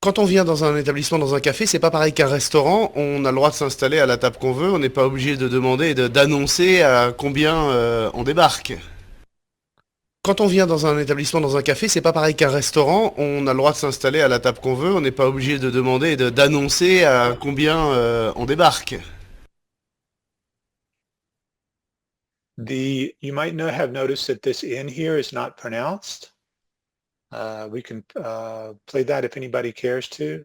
Quand on vient dans un établissement, dans un café, c'est pas pareil qu'un restaurant. On a le droit de s'installer à la table qu'on veut. On n'est pas obligé de demander et d'annoncer à combien on débarque. Quand on vient dans un établissement, dans un café, c'est pas pareil qu'un restaurant. On a le droit de s'installer à la table qu'on veut. On n'est pas obligé de demander et d'annoncer à combien on débarque. You might have noticed that this in here is not pronounced. We can play that if anybody cares to.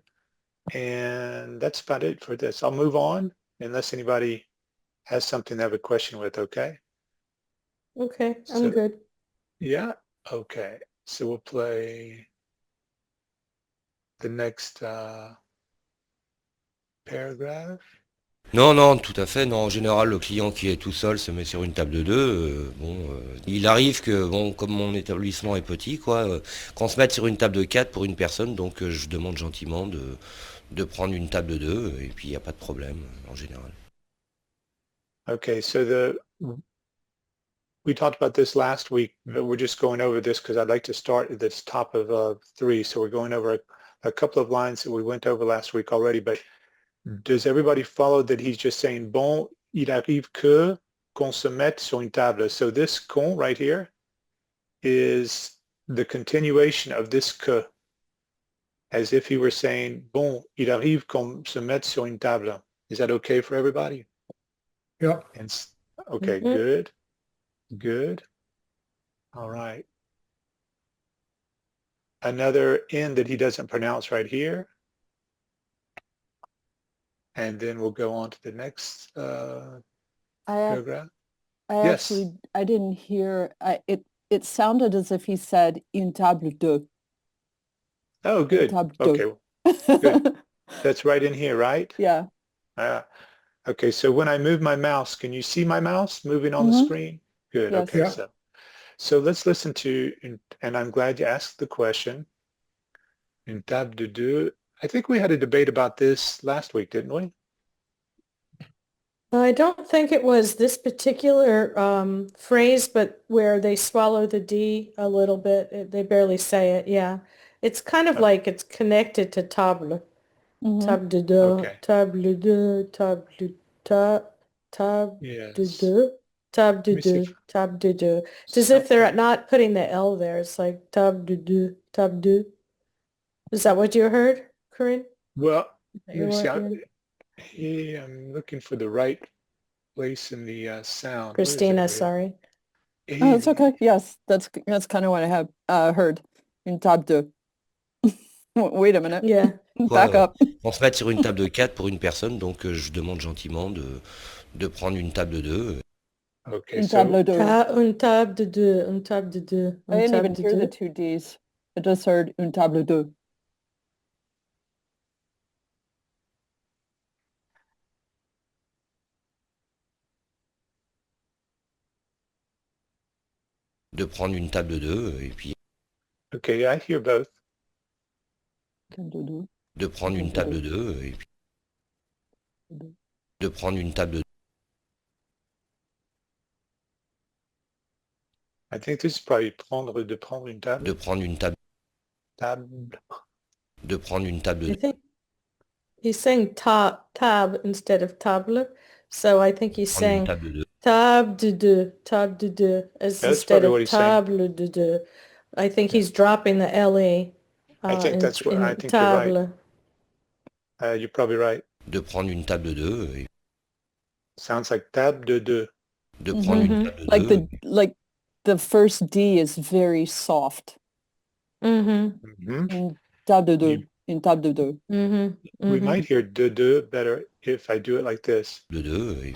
And that's about it for this. I'll move on unless anybody has something they have a question with, okay? Okay, I'm So, good. yeah, okay. So we'll play the next paragraph. Non, non, tout à fait. Non, en général, le client qui est tout seul se met sur une table de deux. Il arrive que, bon, comme mon établissement est petit, quoi, qu'on se mette sur une table de quatre pour une personne. Donc, je demande gentiment de prendre une table de deux. Et puis, il n'y a pas de problème, en général. Okay, so we talked about this last week, but we're just going over this because I'd like to start at this top of 3. So we're going over a couple of lines that we went over last week already, but does everybody follow that he's just saying, bon, il arrive que qu'on se mette sur une table. So this qu'on right here is the continuation of this que, as if he were saying, bon, il arrive qu'on se mette sur une table. Is that okay for everybody? Yeah. And okay, Mhm. good, good. All right. Another N that he doesn't pronounce right here. And then we'll go on to the next I paragraph. I Yes. actually I didn't hear it sounded as if he said une table deux. Oh, Une good. table Okay, deux. good. That's right in here, right? Yeah. Okay, so when I move my mouse, can you see my mouse moving on the Mhm. screen? Good. Yes. Okay, Yeah. so let's listen to, and I'm glad you asked the question. Une table de deux. I think we had a debate about this last week, didn't we? I don't think it was this particular phrase, but where they swallow the D a little bit. They barely say it. Yeah. It's kind of like it's connected to table. Mhm. Table de deux, Okay. table de, table de, table de Yes. deux, table de Let me see deux, if table de deux. It's as if they're something. not putting the L there. It's like table de deux, table de. Is that what you heard, Corinne? Well, That let you me see. weren't hearing? I'm looking for the right place in the sound. Where is it Christina, over here? sorry. Oh, it's okay. Yes, that's kind of what I have heard. Une table deux. Wait a minute. Yeah. Back Quoi, up. qu'on se mette sur une table de quatre pour une personne. Donc, je demande gentiment de prendre une table de deux. Okay, Une so table deux. Une table de deux, une table de deux, I une didn't table even de hear the deux. two D's. I just heard une table deux. De prendre une table de deux. Et puis, okay, I hear both. Table de deux. de prendre une table de deux. Et puis, de prendre une table de I think this is probably de prendre une table. de prendre une table Table. de prendre une table I de think he's saying tab instead of table. So I think he's prendre une saying table de table de deux, as That's instead probably what of he's saying. table de deux. I think Yeah. he's dropping the LE I think that's what I in think you're right. table. You're probably right. de prendre une table de deux. Et Sounds like table de deux. de prendre une Mhm. table de Like deux. the first D is very soft. Mhm. Mm-hmm. Une table de deux. You, Une table de deux. Mhm. we Mhm. might hear de deux better if I do it like this. De deux. Et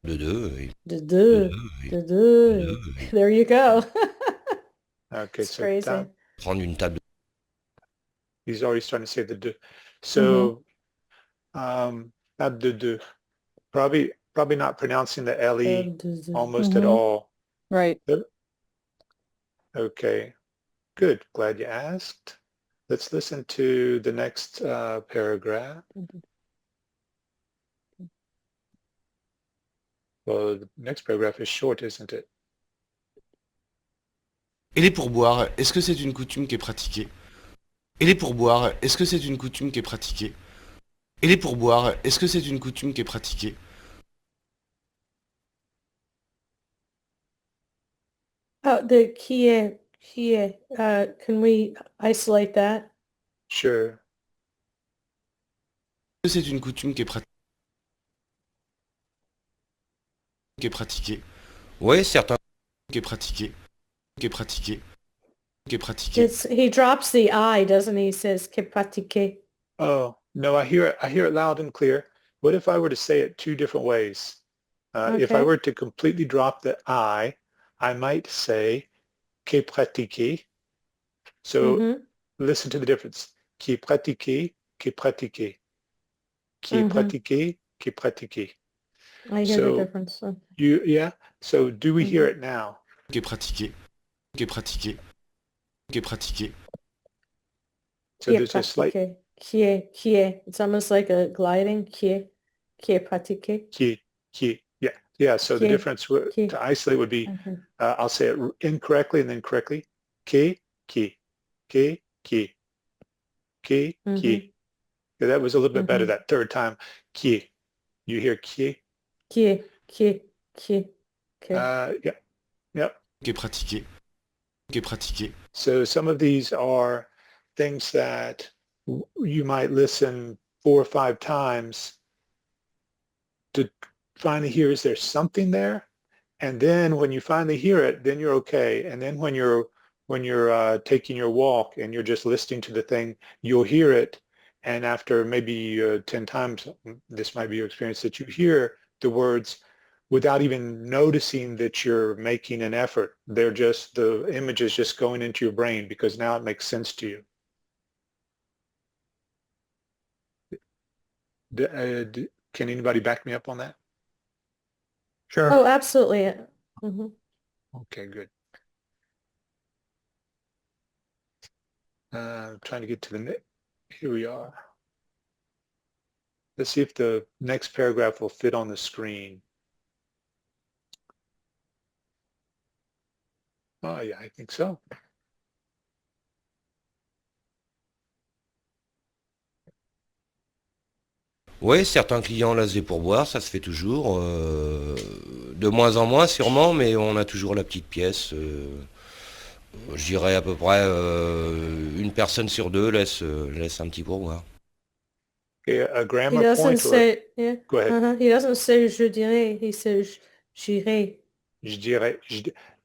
de deux. Et De de deux, deux. Et de de deux. deux. Et There you go. Okay, It's so crazy. prendre une table he's already starting to say the deux. Mm-hmm. So table de deux. Probably not pronouncing the LE Table de deux. almost at Mm-hmm. all. Right. Okay, good. Glad you asked. Let's listen to the next paragraph. Well, the next paragraph is short, isn't it? Et les pourboires, est-ce que c'est une coutume qui est pratiquée? Et les pourboires, est-ce que c'est une coutume qui est pratiquée? Et les pourboires, est-ce que c'est une coutume qui est pratiquée? Oh, the kie, can we isolate that? Sure. Est-ce que c'est une coutume qui est pratiquée? Oui, certains. Qui est pratiquée? Qui est pratiquée? Qui est pratiquée? He drops the I, doesn't he? He says que pratiquer. Oh, no, I hear it loud and clear. What if I were to say it two different ways? If I Okay. were to completely drop the I might say que pratiquer. So Mm-hmm. listen to the difference. Qui pratiquer, qui pratiquer. Qui Mm-hmm. pratiquer, qui pratiquer. I hear the So difference. So. yeah. So do we hear Mm-hmm. it now? Qui est pratiquée? Qui est pratiquée? Qui est pratiquée? So Qui est there's a slight pratiqué? Qui est. It's almost like a gliding. Qui est pratiqué? yeah. Yeah. So the Qui est. difference Qui. to isolate would be Okay. I'll say it incorrectly and then correctly. Qui, qui, qui, qui. Mm-hmm. Yeah, that was a little bit better Mm-hmm. that third time. Qui. You hear qui? Qui est. Qui. Okay. Yeah. Yep. Qui est pratiquée? Qui est pratiquée? So some of these are things that you might listen 4 or 5 times to finally hear, is there something there? And then when you finally hear it, then you're okay. And then when you're taking your walk and you're just listening to the thing, you'll hear it. And after maybe 10 times, this might be your experience, that you hear the words without even noticing that you're making an effort. They're just, the image is just going into your brain because now it makes sense to you. Can anybody back me up on that? Sure. Oh, absolutely. Mm-hmm. Okay, good. Trying to get to the next. Here we are. Let's see if the next paragraph will fit on the screen. Oh, yeah, I think so. Oui, certains clients laissent des pourboires, ça se fait toujours. De moins en moins sûrement, mais on a toujours la petite pièce. Je dirais à peu près une personne sur deux laisse un petit pourboire. Okay, a He grammar doesn't point or say, yeah. go ahead. Uh-huh. He doesn't say je dirais. He says j'irai. Je dirais,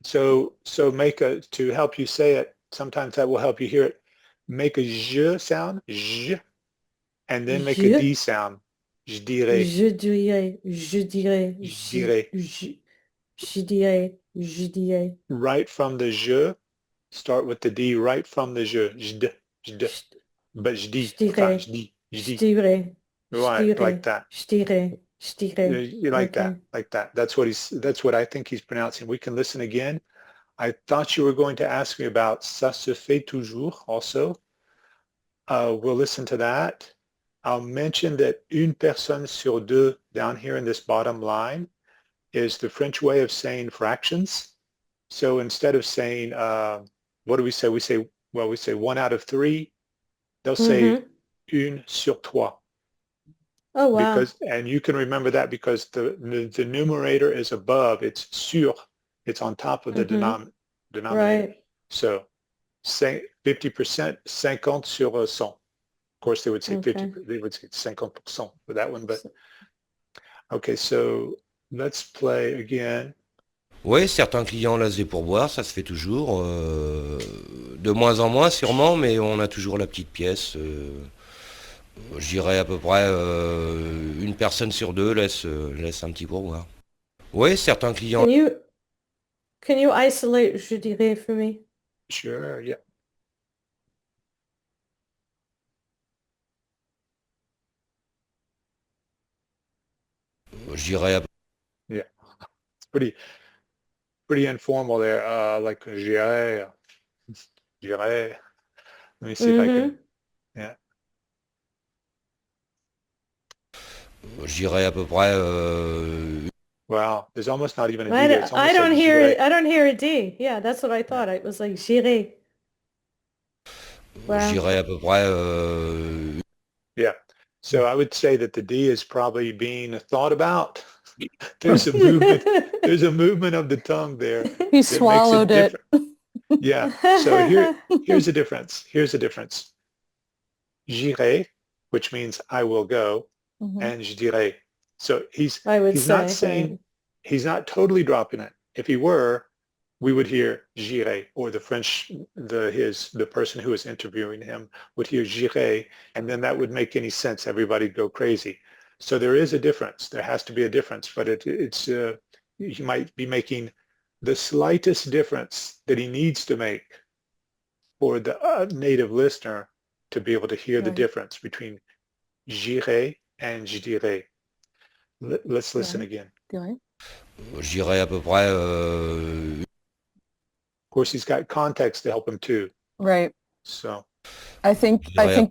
so make a, to help you say it, sometimes that will help you hear it. Make a je sound, je, and then make a Je. d sound. Je dirais, Je dirais. Je dirais. je dirais. Je dirais. Je dirais. Right from the je, start with the d right from the je. Je, but je dis, Je dirais. je Je dis. dirais. Je Right, like dirais. that. Je dirais. Je dirais. You like Okay. that, like that. That's what I think he's pronouncing. We can listen again. I thought you were going to ask me about ça se fait toujours also. We'll listen to that. I'll mention that une personne sur deux down here in this bottom line is the French way of saying fractions. So instead of saying, what do we say? We say 1 out of 3. They'll say une sur 3. Oh, wow. Because, and you can remember that because the numerator is above, it's sur, it's on top of the denominator. Right. So say 50%, 50 sur 100. Of course, they would say 50, Okay. they would say 50% for that one, but okay, so let's play again. Oui, certains clients laissent des pourboires, ça se fait toujours. De moins en moins sûrement, mais on a toujours la petite pièce. Je dirais à peu près une personne sur deux laisse un petit pourboire. Oui, certains clients. Can you isolate je dirais for me? Sure, yeah. Je dirais. Yeah, it's pretty informal there. Like j'irai. Let me see if I can. Yeah. Je dirais à peu près. Wow, there's almost not even a D I there. It's don't, I almost don't like hear j'irai. it. I don't hear a D. Yeah, that's what I thought. It was like j'irai. Wow. Je dirais à peu près Yeah. So I would say that the D is probably being thought about. There's a movement. There's a movement of the tongue there He that makes it swallowed it. different. Yeah. So here's the difference. Here's the difference. J'irai, which means I will go, Mhm. and je dirai. So I would he's not say, saying right. he's not totally dropping it. If he were, we would hear j'irai, or the French, the person who is interviewing him would hear j'irai, and then that would make any sense. Everybody'd go crazy. So there is a difference. There has to be a difference, but it's he might be making the slightest difference that he needs to make for the native listener to be able to hear the Right. difference between j'irai and je dirai. Let's listen Right. again. Ouais. je dirais à peu près Of course, he's got context to help him too. Right. So I think je dirais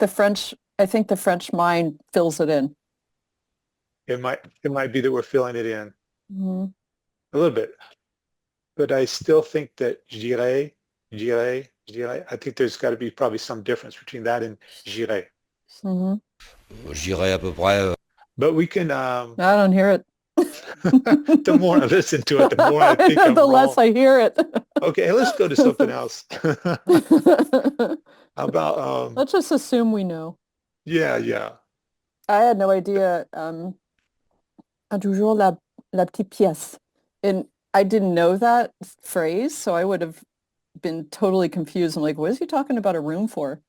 the French mind fills it in. it might be that we're filling it in Mhm. a little bit, but I still think that j'irai, j'irai, j'irai. I think there's got to be probably some difference between that and j'irai. Mhm. je dirais à peu près But we can. I don't hear it. The more I listen to it, the more I think I'm The wrong. less I hear it. Okay, let's go to something else. How about Let's just assume we know. yeah. I had no idea. Toujours la petite pièce. And I didn't know that phrase, so I would have been totally confused. I'm like, what is he talking about a room for?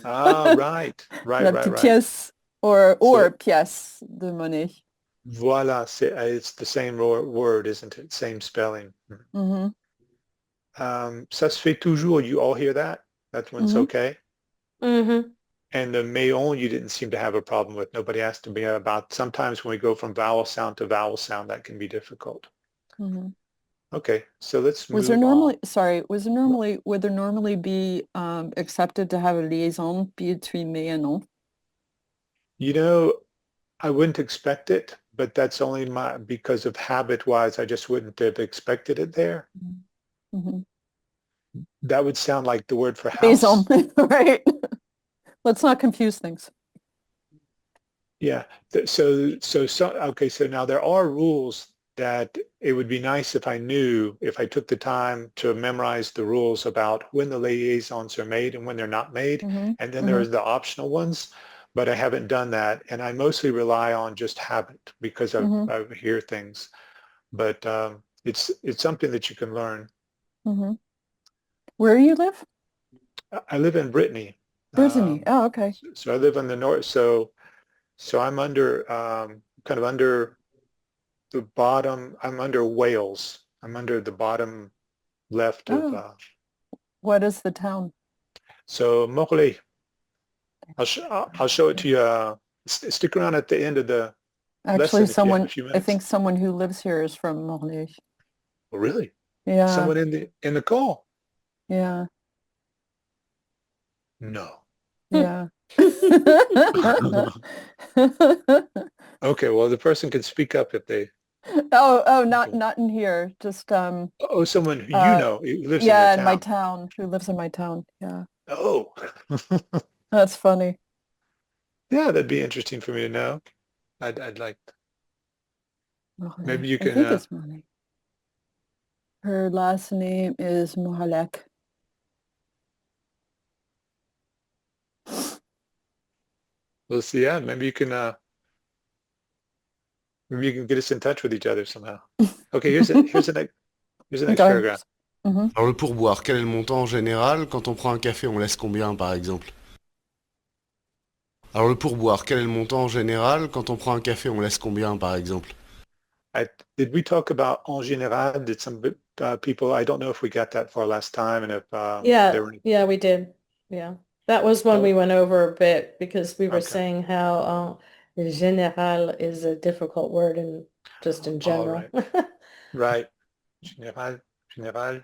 Right. La petite Right. pièce or So pièce de monnaie. voila, it's the same word, isn't it? Same spelling. Mm-hmm. Ça se fait toujours. You all hear that? That one's Mhm. okay. Mm-hmm. And the mayon you didn't seem to have a problem with. Nobody asked me about. Sometimes when we go from vowel sound to vowel sound, that can be difficult. Mm-hmm. Okay, so let's Was there move on. would there normally be accepted to have a liaison between me and non? You know, I wouldn't expect it, but that's only because of habit-wise, I just wouldn't have expected it there. Mm-hmm. That would sound like the word for Liaison, house. right? Let's not confuse things. Yeah. Okay. So now there are rules that it would be nice if I knew, if I took the time to memorize the rules about when the liaisons are made and when they're not made. Mm-hmm. And then there's the optional ones, but I haven't done that. And I mostly rely on just habit because Mm-hmm. I hear things. But it's something that you can learn. Mm-hmm. Where do you live? I live in Brittany. Brittany. Oh, okay. So I live in the north. So I'm under kind of under the bottom. I'm under Wales. I'm under the bottom left of. Oh, what is the town? So Morlaix. I'll show it to you. Stick around at the end of the Actually, lesson if you have a few I minutes. think someone who lives here is from Morlaix. Oh, really? Yeah, Someone in the call? yeah, No. yeah. Okay. Well, the person can speak up if they. Oh, Okay. not in here. Just Oh, someone who uh, who lives yeah, in in your my town. town. Who lives in my town? Yeah, Oh. that's funny. Yeah, that'd be interesting for me to know. I'd like. Maybe Morlaix. you I can. think it's Morlaix. Her last name is Mohalek. We'll see. Yeah, maybe you can get us in touch with each other somehow. Okay, here's the next Go ahead. paragraph. Mhm. Alors le pourboire, quel est le montant en général? Quand on prend un café, on laisse combien par exemple? Alors le pourboire, quel est le montant en général? Quand on prend un café, on laisse combien par exemple? Did we talk about en général? Did some people? I don't know if we got that far last time, and if there were. Yeah, we did. Yeah. That was when we Oh, went over a bit because we were okay. saying how général is a difficult word in just in All general. right. Général.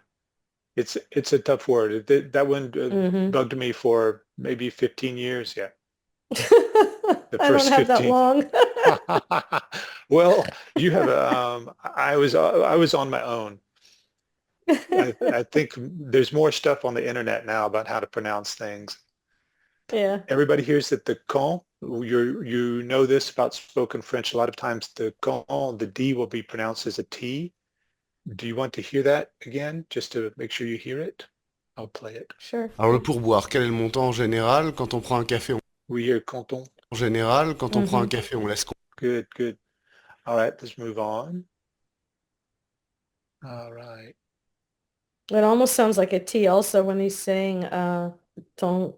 It's a tough word. That one hmm bugged me for maybe 15 years. Yeah, the I don't first have that 15. long. Well, you have I was on my own. I think there's more stuff on the internet now about how to pronounce things. Yeah. Everybody hears that the con, you know this about spoken French, a lot of times the con, the D will be pronounced as a T. Do you want to hear that again, just to make sure you hear it? I'll play it. Sure. Alors le pourboire, quel est le montant en général? Quand on prend un café, We hear canton. en général, quand on prend un Mhm. café, on laisse Good, good. All right, let's move on. All right. It almost sounds like a T also when he's saying don't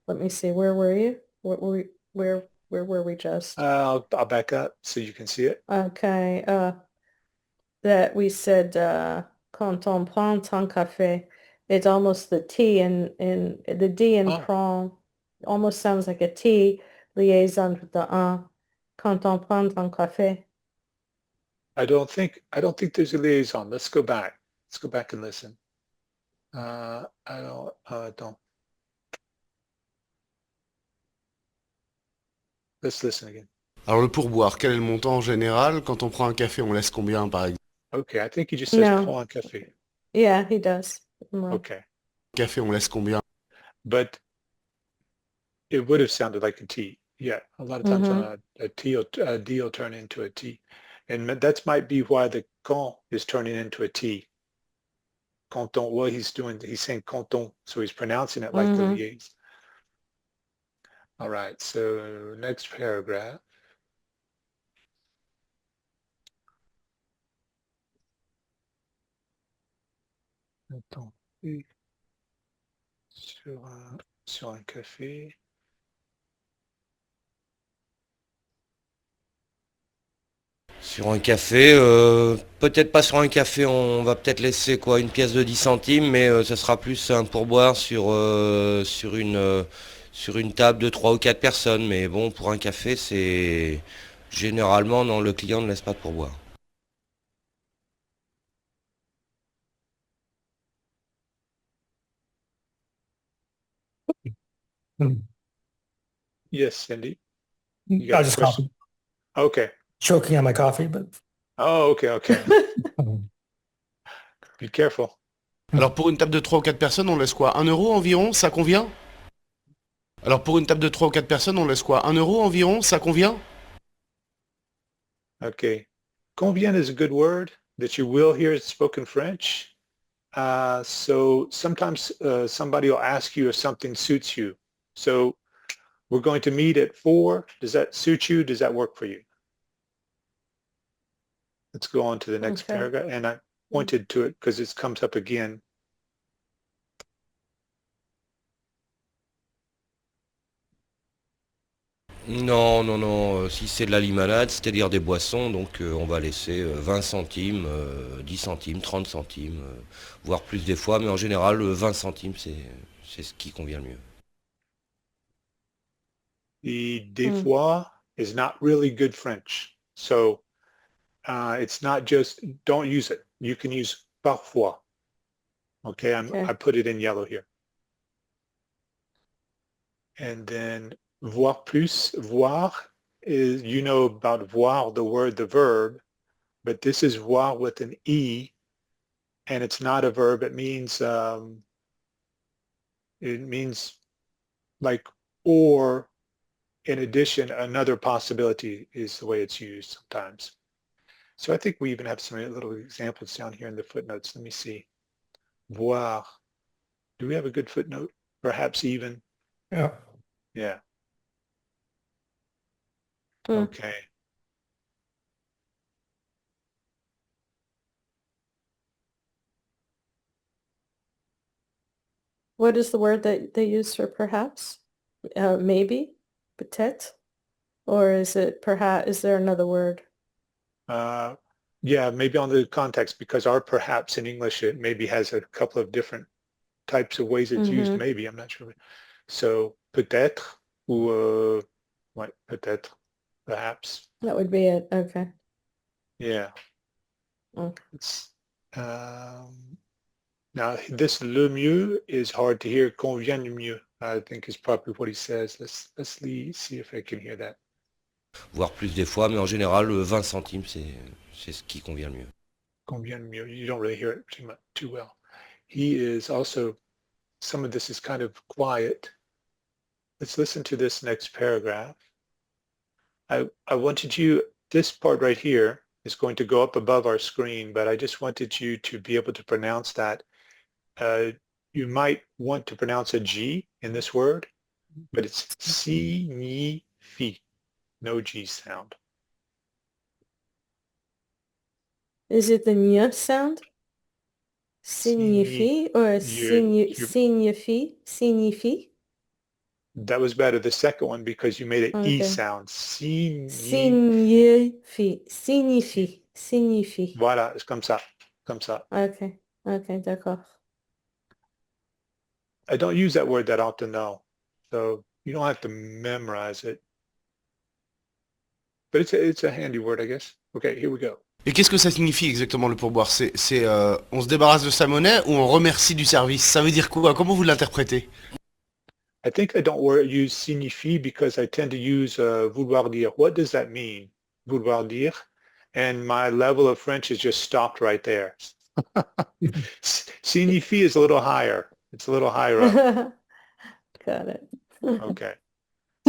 let me see, where were you? What were we where were we just? I'll back up so you can see it. Okay, that we said quand on prend ton café. It's almost the T in the D in Oh, prend almost sounds like a T liaison with the un. Quand on prend ton café. I don't think there's a liaison. Let's go back. Let's go back and listen. I don't. Let's listen again. Alors le pourboire, quel est le montant en général? Quand on prend un café, on laisse combien par exemple? Okay, I think he just says No. pour un café. Yeah, he does. I'm wrong. Okay, Café, on laisse combien? but it would have sounded like a T. Yeah, a lot of times Mhm. a D will turn into a T, and that might be why the con is turning into a T. Canton. Well, he's saying canton, so he's pronouncing it like the Mhm. liaison. All right, so next paragraph. Attends. Sur un café. Sur un café, peut-être pas sur un café, on va peut-être laisser quoi, une pièce de 10 centimes, mais ça sera plus un pourboire sur une table de 3 ou 4 personnes. Mais bon, pour un café, c'est généralement, non, le client ne laisse pas de pourboire. Hmm. Yes, Cindy. You got I a just question? coffee. Okay. Choking on my coffee, but Oh, okay. Be careful. Alors pour une table de 3 ou 4 personnes, on laisse quoi? 1 € environ? Ça convient? Alors pour une table de 3 ou 4 personnes, on laisse quoi? 1 € environ? Ça convient? Okay. Convient is a good word that you will hear spoken French. So sometimes somebody will ask you if something suits you. So we're going to meet at 4. Does that suit you? Does that work for you? Let's go on to the next Okay. paragraph. And I pointed to it because it comes up again. Non, non, non, si c'est de la limonade, c'est-à-dire des boissons, donc on va laisser 20 centimes, 10 centimes, 30 centimes, voire plus des fois, mais en général, 20 centimes, c'est ce qui convient le mieux. The des fois is not really good French. So it's not just, don't use it. You can use parfois. Okay, Okay. I put it in yellow here. And then voir plus, voir is, you know about voir, the word, the verb, but this is voir with an E, and it's not a verb. It means like, or in addition, another possibility is the way it's used sometimes. So I think we even have some little examples down here in the footnotes. Let me see. Voir. Do we have a good footnote? Perhaps even. yeah. Yeah. Mm. Okay. What is the word that they use for perhaps? Maybe? Peut-être? Or is it perhaps, is there another word? Yeah, maybe on the context, because our perhaps in English, it maybe has a couple of different types of ways it's used. Maybe, I'm not sure. So peut-être ou ouais, peut-être, perhaps. That would be it. Okay. Yeah. Okay. It's, now this le mieux is hard to hear. Convient le mieux, I think is probably what he says. Let's see if I can hear that. Voire plus des fois, mais en général, 20 centimes, c'est ce qui convient le mieux. Convient le mieux. You don't really hear it too well. He is also, some of this is kind of quiet. let's listen to this next paragraph. I wanted you, this part right here is going to go up above our screen, but I just wanted you to be able to pronounce that. You might want to pronounce a G in this word, but it's signifie, no G sound. Is it the ñ sound? Signifie or signifie? Signifie? That was better, the second one, because you made an E Okay. sound. Signifie. Signifie. Signifie. Voilà, c'est comme ça. Comme ça. Okay. Okay, d'accord. I don't use that word that often, though. So you don't have to memorize it. But it's a handy word, I guess. Okay, here we go. Et qu'est-ce que ça signifie exactement le pourboire? On se débarrasse de sa monnaie ou on remercie du service? Ça veut dire quoi? Comment vous l'interprétez? I think I don't use signifie because I tend to use vouloir dire. What does that mean? Vouloir dire. And my level of French is just stopped right there. Signifie is a little higher. It's a little higher up. Got it. Okay.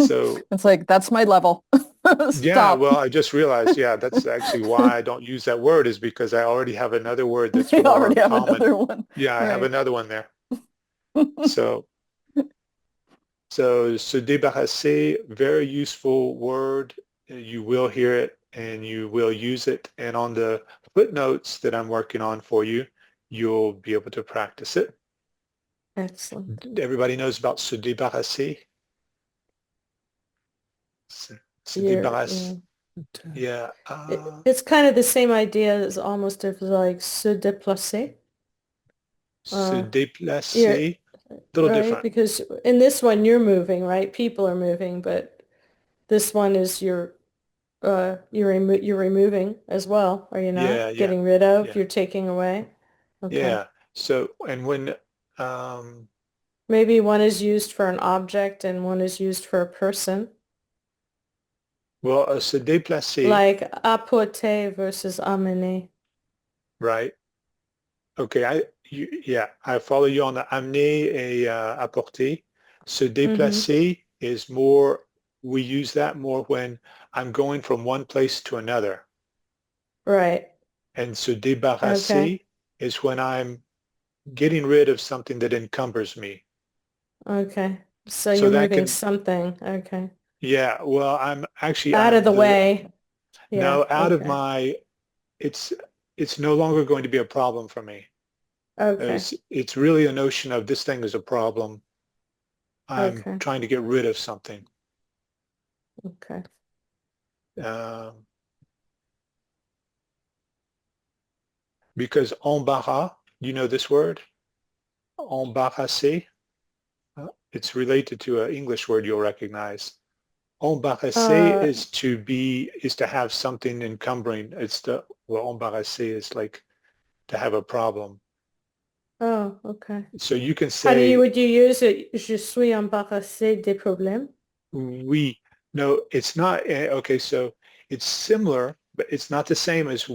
So It's like, that's my level. yeah, Stop. well, I just realized, yeah, that's actually why I don't use that word is because I already have another word that's You more already have common. another one. Yeah, I have Right. another one there. So se débarrasser, very useful word. You will hear it and you will use it. And on the footnotes that I'm working on for you, you'll be able to practice it. Excellent. Everybody knows about se débarrasser. Se You're- débarrasser. Yeah. It's kind of the same idea as almost of like se déplacer. Se déplacer. Yeah, Little right? different. Because in this one you're moving, right? People are moving, but this one is you're removing as well, are you not? Yeah, yeah, Getting rid of, yeah. you're taking away. Okay. Yeah. So, and when, Maybe one is used for an object and one is used for a person. well, se déplacer, Like apporter versus amener. right? Okay, yeah, I follow you on the amener et apporter. Se déplacer is more, we use that more when I'm going from one place to another. Right. And se débarrasser Okay. is when I'm getting rid of something that encumbers me. Okay. So So you're that moving can, something. Okay. yeah, well, I'm actually Out of the way. Yeah. No, out of Okay. my, it's no longer going to be a problem for me. Okay. It's really a notion of this thing is a problem. I'm Okay. trying to get rid of something. Okay. Because embarras, you know this word? Embarrasser. It's related to an English word you'll recognize. Embarrasser is to have something encumbering. Embarrasser is like to have a problem. Oh, okay. So you can How say, would you use it? Je suis embarrassé des problèmes. no, it's not. Okay, so it's similar, but it's not the same as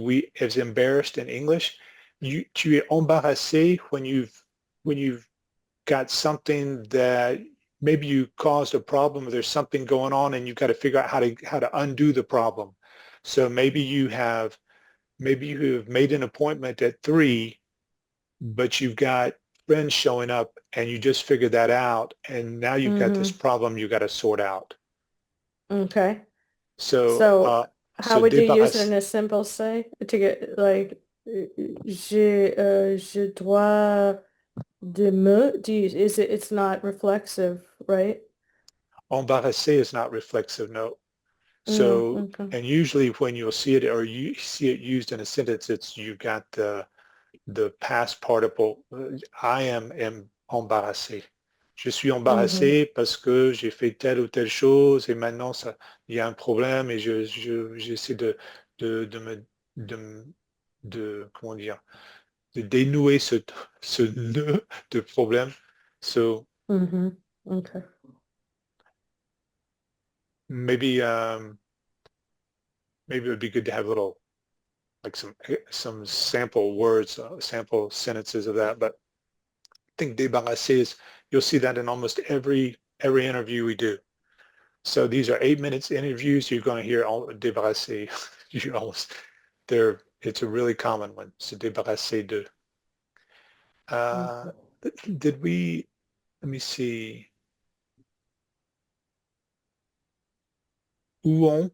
embarrassed in English. Tu es embarrassé when you've got something that maybe you caused a problem or there's something going on and you've got to figure out how to undo the problem. So maybe you have made an appointment at 3, but you've got friends showing up and you just figured that out and now you've got this problem you got to sort out. Okay. So, So how would you use it in débarrasse. a simple say to get like je dois de me it's not reflexive, right? Embarrassé is not reflexive, no. So, Okay. and usually when you'll see it or you see it used in a sentence, you've got the past participle. I am embarrassé. Je suis embarrassé parce que j'ai fait telle ou telle chose et maintenant il y a un problème et j'essaie comment dire, de dénouer ce nœud de problème. So Okay. maybe it would be good to have little like some sample words, sample sentences of that. But I think débarrasser is, you'll see that in almost every every interview we do. So these are 8 minutes interviews. You're going to hear all débarrasser. You almost, it's a really common one. Se débarrasser de. Did we, let me see. Où on,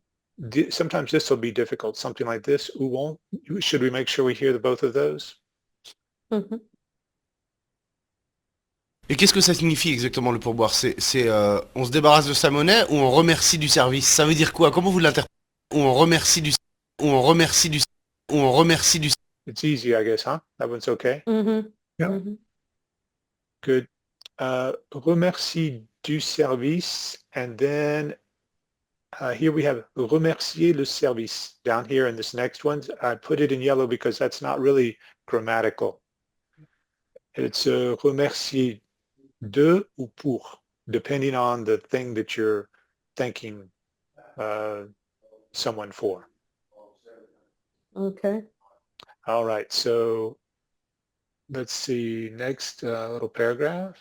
sometimes this will be difficult. Something like this. Où on. Should we make sure we hear both of those? Mhm. Et qu'est-ce que ça signifie exactement le pourboire? On se débarrasse de sa monnaie ou on remercie du service? Ça veut dire quoi? Comment vous l'interprétez? Ou on remercie du... Ou on remercie du... Ou on remercie du... It's easy, I guess, huh? That one's okay. Mhm. Yeah. Mhm. Good. Remercie du service, and then here we have remercier le service. Down here in this next one, I put it in yellow because that's not really grammatical. It's remercier de ou pour, depending on the thing that you're thanking someone for. Okay. All right, so let's see, next little paragraph.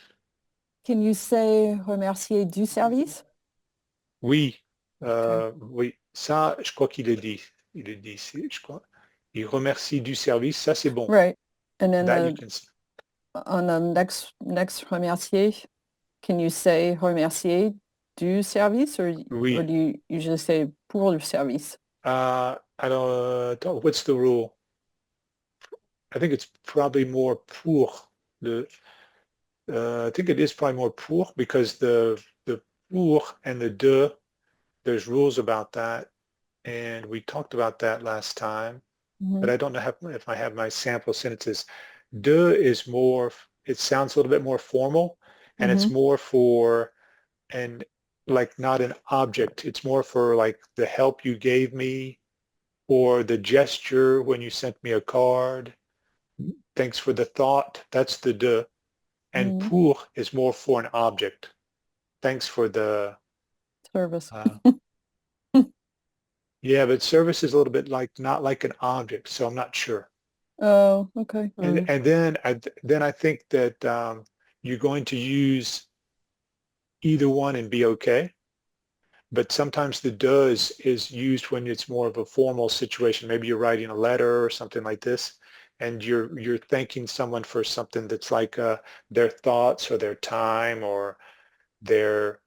Can you say remercier du service? Oui, oui, ça, je crois qu'il le dit. Il le dit ici, je crois. Il remercie du service, ça c'est bon. Right. And then That you can see. on the next remercier, can you say remercier du service or Oui. do you usually say pour le service? Alors, what's the rule? I think it's probably more pour. I think it is probably more pour because the pour and the de, there's rules about that. And we talked about that last time, but I don't know if I have my sample sentences. De is more, it sounds a little bit more formal, and it's more for, and like not an object. It's more for like the help you gave me or the gesture when you sent me a card. Thanks for the thought. That's the de. And pour is more for an object. Thanks for the Service. Yeah, but service is a little bit like not like an object, so I'm not sure. Oh, okay. And then I think that you're going to use either one and be okay. But sometimes the does is used when it's more of a formal situation. Maybe you're writing a letter or something like this, and you're thanking someone for something that's like their thoughts or their time or their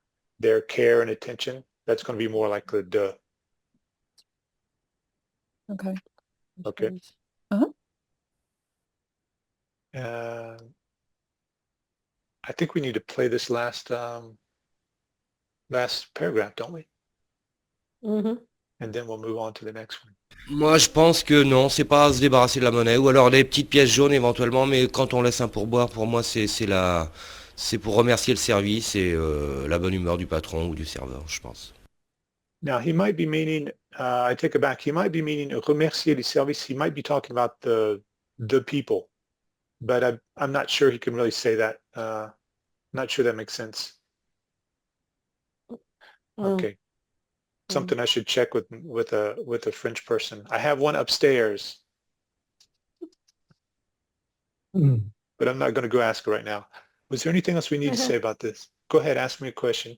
care and attention. That's going to be more like the de. Okay. Okay. Uh-huh. I think we need to play this last paragraph, don't we? Mhm. And then we'll move on to the next one. Moi, je pense que non, c'est pas se débarrasser de la monnaie, ou alors des petites pièces jaunes éventuellement, mais quand on laisse un pourboire, pour moi, c'est pour remercier le service et la bonne humeur du patron ou du serveur, je pense. Now, he might be meaning, I take it back, he might be meaning remercier le service. He might be talking about the people, but I'm not sure he can really say that. Not sure that makes sense. Okay. Something I should check with a French person. I have one upstairs, but I'm not going to go ask her right now. Was there anything else we need to say about this? Go ahead, ask me a question.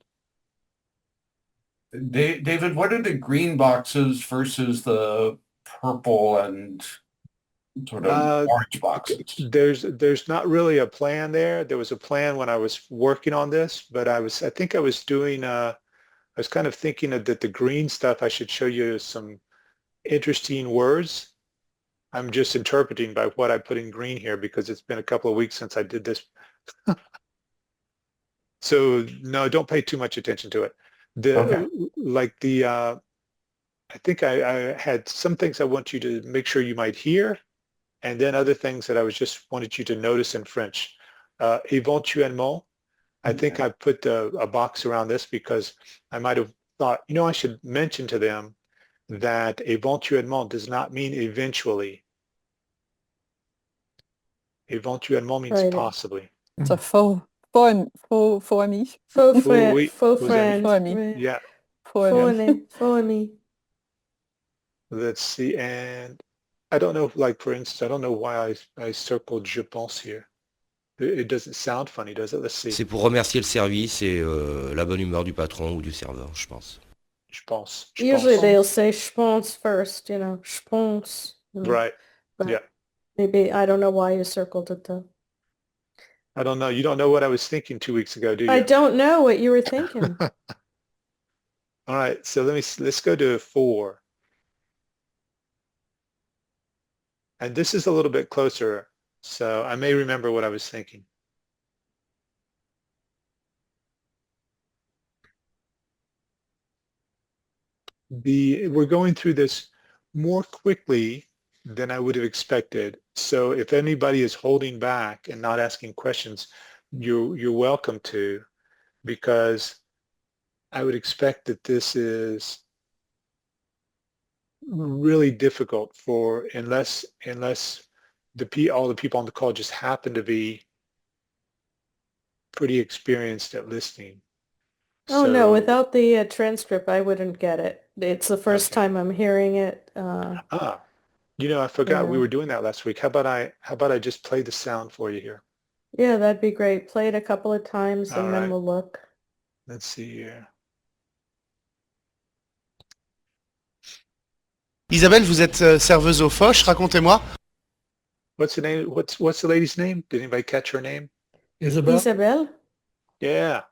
David, what are the green boxes versus the purple and sort of orange boxes? There's not really a plan there. There was a plan when I was working on this, but I think I was doing I was kind of thinking that the green stuff, I should show you some interesting words. I'm just interpreting by what I put in green here because it's been a couple of weeks since I did this. So no, don't pay too much attention to it. I think I had some things I want you to make sure you might hear, and then other things that I was just wanted you to notice in French. Éventuellement, I think I put a box around this because I might have thought, I should mention to them that éventuellement does not mean eventually. Éventuellement means possibly. It's a faux ami. Faux friend. Oui, Faux vous friend. Faux ami. Ouais. Yeah. Faux ami. Faux ami. Let's see. And I don't know, like, for instance, I don't know why I circled je pense here. It doesn't sound funny, does it? Let's see. C'est pour remercier le service et la bonne humeur du patron ou du serveur, je pense. Je pense. Usually they'll say je pense first, je pense. Right. But Yeah. maybe, I don't know why you circled it though. I don't know. You don't know what I was thinking 2 weeks ago, do you? I don't know what you were thinking. All right. So let's go to 4. And this is a little bit closer, so I may remember what I was thinking. We're going through this more quickly than I would have expected. So if anybody is holding back and not asking questions, you're welcome to, because I would expect that this is really difficult for unless all the people on the call just happen to be pretty experienced at listening. Oh no, So- without the transcript, I wouldn't get it. It's the first Okay. time I'm hearing it. I forgot we Yeah. were doing that last week. How about I just play the sound for you here? Yeah, that'd be great. Play it a couple of times All and then right. we'll look. Let's see here. Isabelle, vous êtes serveuse au Foch, racontez-moi. What's the name? What's the lady's name? Did anybody catch her name? Isabel? Isabelle? Yeah.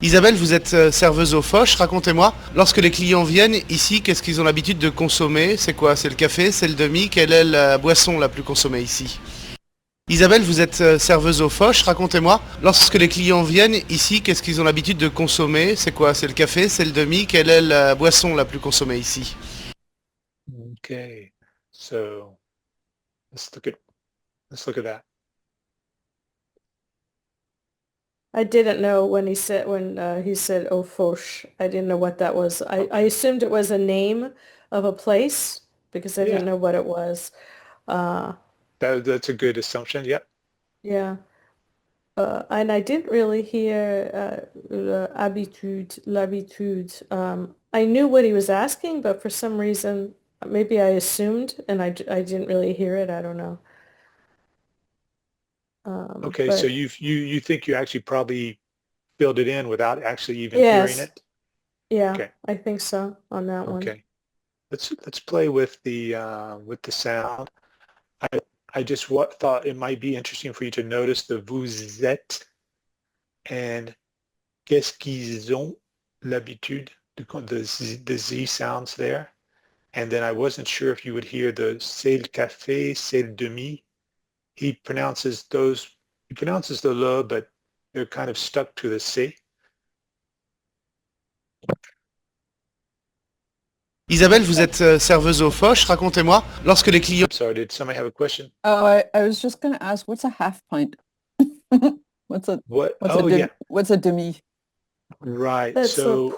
Isabelle, vous êtes serveuse au Foch, racontez-moi. Lorsque les clients viennent ici, qu'est-ce qu'ils ont l'habitude de consommer? C'est quoi? C'est le café? C'est le demi? Quelle est la boisson la plus consommée ici? Isabelle, vous êtes serveuse au Foch, racontez-moi. Lorsque les clients viennent ici, qu'est-ce qu'ils ont l'habitude de consommer? C'est quoi? C'est le café? C'est le demi? Quelle est la boisson la plus consommée ici? Okay. So let's look at that. I didn't know when he said au Foch. I didn't know what that was. I assumed it was a name of a place because I Yeah. didn't know what it was. That's a good assumption. Yep. Yeah. And I didn't really hear l'habitude. I knew what he was asking, but for some reason, maybe I assumed and I didn't really hear it. I don't know. Okay. But So you think you actually probably filled it in without actually even hearing yes, it? yeah, Okay. I think so on that one. Okay. Let's play with the sound. I just thought it might be interesting for you to notice the vous êtes and qu'est-ce qu'ils ont l'habitude, the Z sounds there. And then I wasn't sure if you would hear the c'est le café, c'est le demi. He pronounces the le, but they're kind of stuck to the C. Isabelle, vous êtes serveuse au Foch, racontez-moi. Lorsque les clients... I'm sorry, did somebody have a question? Oh, I was just going to ask, what's a half pint? What's a What? what's Oh, a yeah. what's a demi? Right. That's So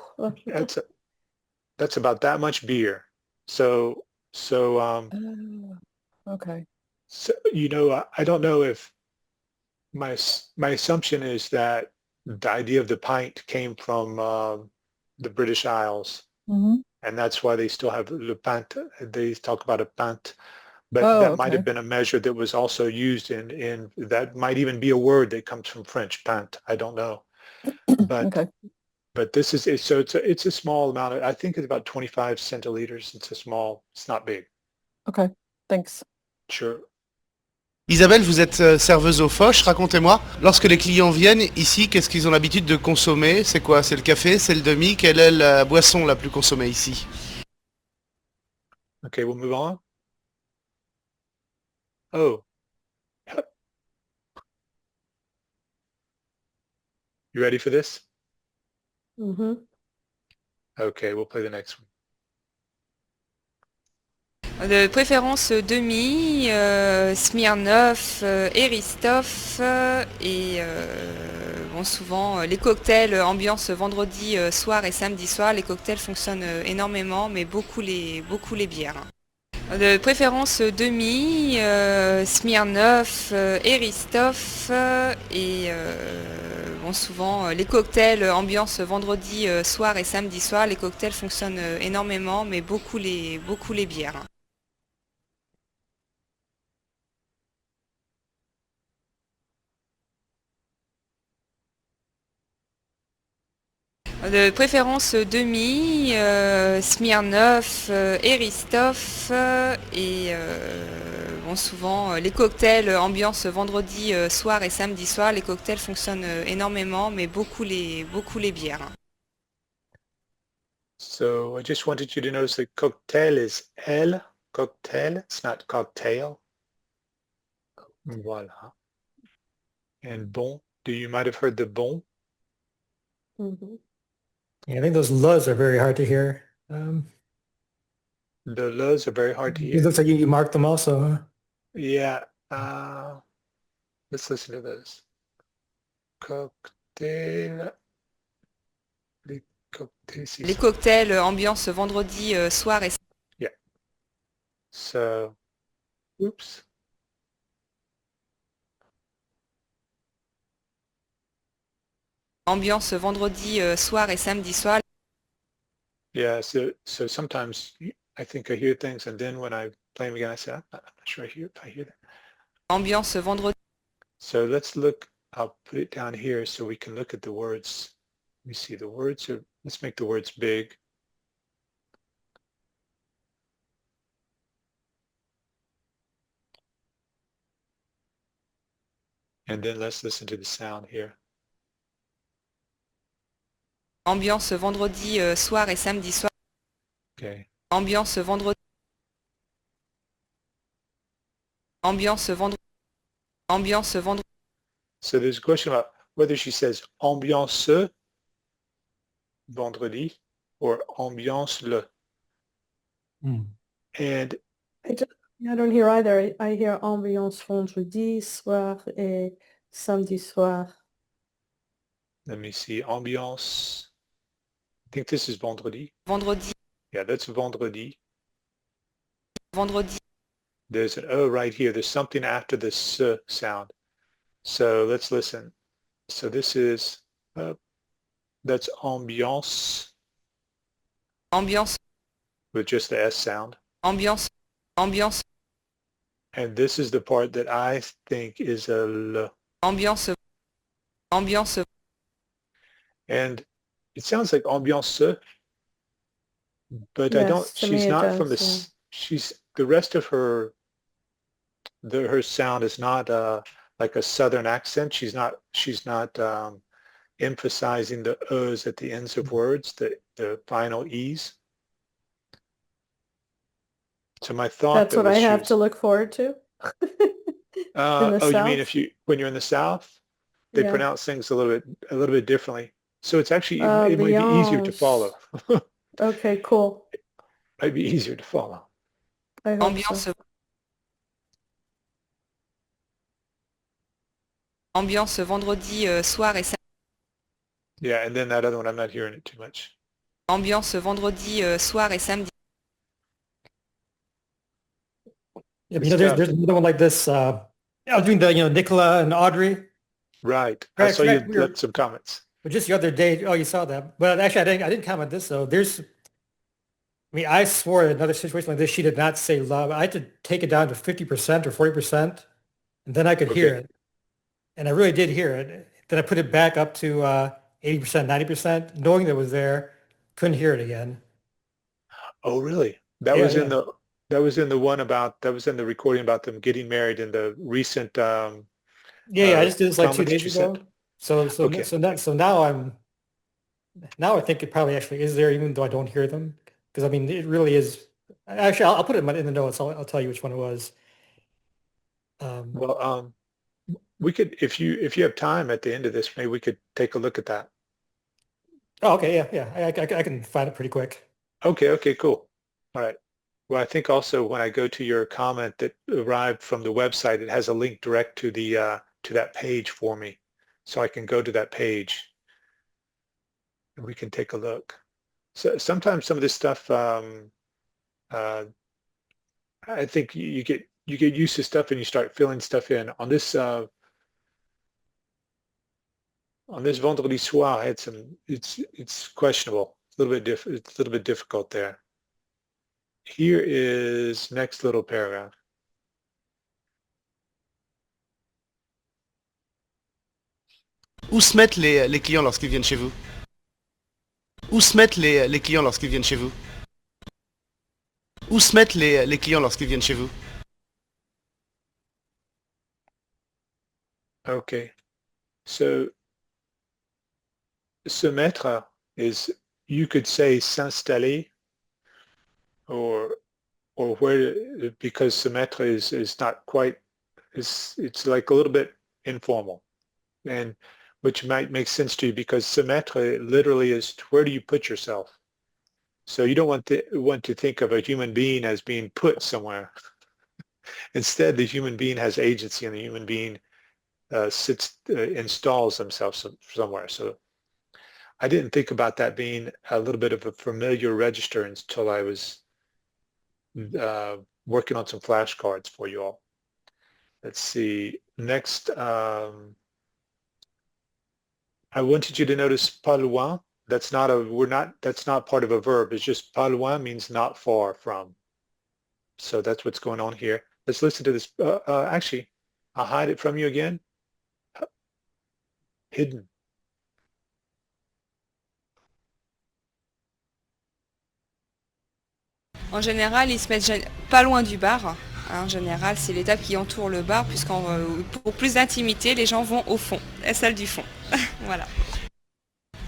that's about that much beer. So Oh, okay. So, I don't know if my assumption is that the idea of the pint came from the British Isles, hmm and that's why they still have le pint. They talk about a pint, but Oh, that might okay. have been a measure that was also used in that might even be a word that comes from French, pint. I don't know, but Okay. but this is so it's a small amount. I think it's about 25 centiliters. It's not big. Okay. Thanks. Sure. Isabelle, vous êtes serveuse au Foch, racontez-moi. Lorsque les clients viennent ici, qu'est-ce qu'ils ont l'habitude de consommer? C'est quoi? C'est le café? C'est le demi? Quelle est la boisson la plus consommée ici? Okay, we'll move on. Oh, yep. You ready for this? Mm-hmm. Okay, we'll play the next one. De préférence demi, Smirnoff, Eristoff et bon, souvent les cocktails ambiance vendredi soir et samedi soir. Les cocktails fonctionnent énormément, mais beaucoup les bières. De préférence demi, Smirnoff, Eristoff et bon, souvent les cocktails ambiance vendredi soir et samedi soir. Les cocktails fonctionnent énormément, mais beaucoup les bières. De préférence demi, Smirnoff, Eristoff et bon, souvent les cocktails ambiance vendredi soir et samedi soir. Les cocktails fonctionnent énormément, mais beaucoup les bières. So I just wanted you to notice that cocktail is L, cocktail, it's not cocktail. Voilà. And bon, you might have heard the bon. Mhm. Yeah, I think those luz are very hard to hear. The l's are very hard to It hear. looks like you marked them also, huh? Yeah. Let's listen to this. Cocktail. Les cocktails, c'est Les ça. cocktails ambiance vendredi soir et Yeah. So, oops. ambiance vendredi soir et samedi soir. Yeah, so sometimes I think I hear things and then when I play them again, I say, I'm not sure if I hear that. Ambiance vendredi. So let's look, I'll put it down here so we can look at the words. Let me see, the words are, let's make the words big. And then let's listen to the sound here. Ambiance vendredi soir et samedi soir. Okay. Ambiance vendredi. Ambiance vendredi. Ambiance vendredi. So there's a question about whether she says ambiance vendredi or ambiance le. Hmm. And I don't hear either. I hear ambiance vendredi soir et samedi soir. let me see, ambiance. I think this is vendredi. Vendredi. Yeah, that's vendredi. Vendredi. There's an O right here. There's something after the S sound. So let's listen. So this is, that's ambiance Ambiance. with just the S sound. Ambiance. Ambiance. And this is the part that I think is a L. Ambiance. Ambiance. And it sounds like ambiance, but I don't, Yes, to me she's it not from does, the, she's, the rest of her, her sound is not like a southern accent. She's not emphasizing the O's at the ends of words, the final E's. So my thought That's that what I was have to look forward to. In the oh, you mean South? if when you're in the South, they Yeah. pronounce things a little bit differently. So it's actually, it might be easier to follow. Okay, cool. Might be easier to follow. I hope Ambiance. so. Ambiance vendredi soir et samedi. Yeah, and then that other one, I'm not hearing it too much. Ambiance vendredi soir et samedi. Yeah, but, there's another one like this. I was doing the, Nicola and Audrey. Right. I saw you We were- left some comments. But just the other day, oh, you saw that. But actually, I didn't comment this though. I swore in another situation like this, she did not say love. I had to take it down to 50% or 40%, and then I could hear Okay. it. And I really did hear it. Then I put it back up to 80%, 90%, knowing that it was there, couldn't hear it again. Oh, really? That Yeah, was in yeah. that was in the recording about them getting married in the recent Yeah, I just did this like 2 comment that days you sent. ago. So Okay. now I think it probably actually is there, even though I don't hear them. Because I mean, it really is. Actually, I'll put it in the notes. I'll tell you which one it was. Well, we could, if you have time at the end of this, maybe we could take a look at that. Oh, okay, yeah. I can find it pretty quick. Okay, cool. All right. Well, I think also when I go to your comment that arrived from the website, it has a link direct to the to that page for me, so I can go to that page and we can take a look. So sometimes some of this stuff, I think you get used to stuff and you start filling stuff in. On this vendredi soir, I had some. It's questionable. It's a little bit difficult there. Here is next little paragraph. Où se mettent les clients lorsqu'ils viennent chez vous? Où se mettent les clients lorsqu'ils viennent chez vous? Où se mettent les clients lorsqu'ils viennent chez vous? Okay. So se mettre is, you could say s'installer, or where, because se mettre is not quite, it's like a little bit informal, and which might make sense to you because se mettre literally is where do you put yourself? So you don't want to think of a human being as being put somewhere. Instead, the human being has agency, and the human being installs themselves somewhere. So I didn't think about that being a little bit of a familiar register until I was working on some flashcards for you all. Let's see. Next, I wanted you to notice pas loin. That's not part of a verb. It's just pas loin means not far from. So that's what's going on here. Let's listen to this. Actually, I'll hide it from you again. Hidden. En général, ils se mettent pas loin du bar. En général, c'est l'étape qui entoure le bar, pour plus d'intimité, les gens vont au fond, la salle du fond. Voilà.